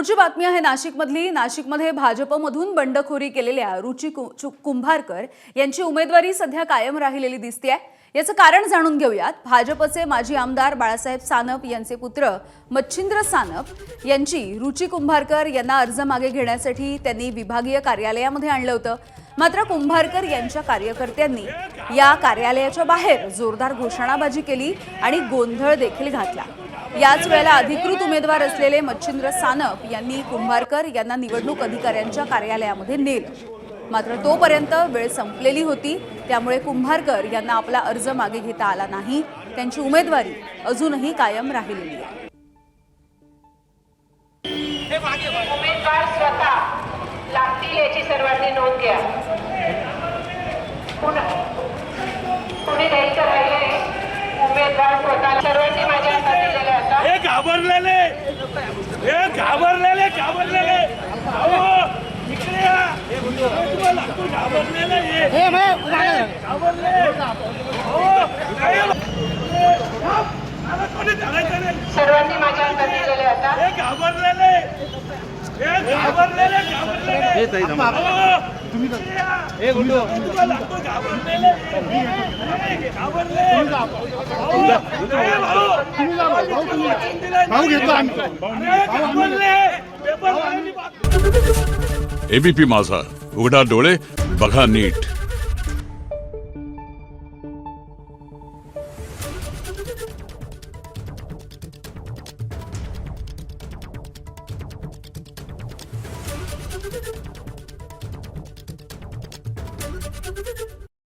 पुढची बातमी आहे नाशिकमधली। नाशिकमध्ये भाजपमधून बंडखोरी केलेल्या रुची कुंभारकर यांची उमेदवारी सध्या कायम राहिलेली दिसतेय। याचं कारण जाणून घेऊयात। भाजपचे माजी आमदार बाळासाहेब सानप यांचे पुत्र मच्छिंद्र सानप यांची रुची कुंभारकर यांना अर्ज मागे घेण्यासाठी त्यांनी विभागीय कार्यालयामध्ये आणलं होतं। मात्र कुंभारकर यांच्या कार्यकर्त्यांनी या कार्यालयाच्या बाहेर जोरदार घोषणाबाजी केली आणि गोंधळ देखील घातला। याच वेळेला अधिकृत उमेदवार असलेले मच्छिंद्र सानप यांनी कुंभारकर यांना निवडणूक अधिकाऱ्यांच्या कार्यालयामध्ये नेलं। मात्र तोपर्यंत वेळ संपलेली होती, त्यामुळे कुंभारकर यांना आपला अर्ज मागे घेता आला नाही। त्यांची उमेदवारी अजूनही कायम राहिलेली आहे। उमेदवार स्वतः लागतील याची सर्वांनी नोंद घ्या। कोणी द्यायचं राहिले उमेदवार स्वतः सर्वांनी माझ्या हातात दिलेले आता हे घाबरलेले अहो इकडे या तुम्हाला घाबरलेले हे घाबरले अहो कोणी धरायचं नाही। सर्वांनी माझ्या हातात दिलेले आता हे घाबरलेले हे ताई तुम्ही हे गुंडो तुम्हाला घाबरलेले भाऊ घेतो आम्ही एबीपी माझा, उघडा डोळे बघा नीट।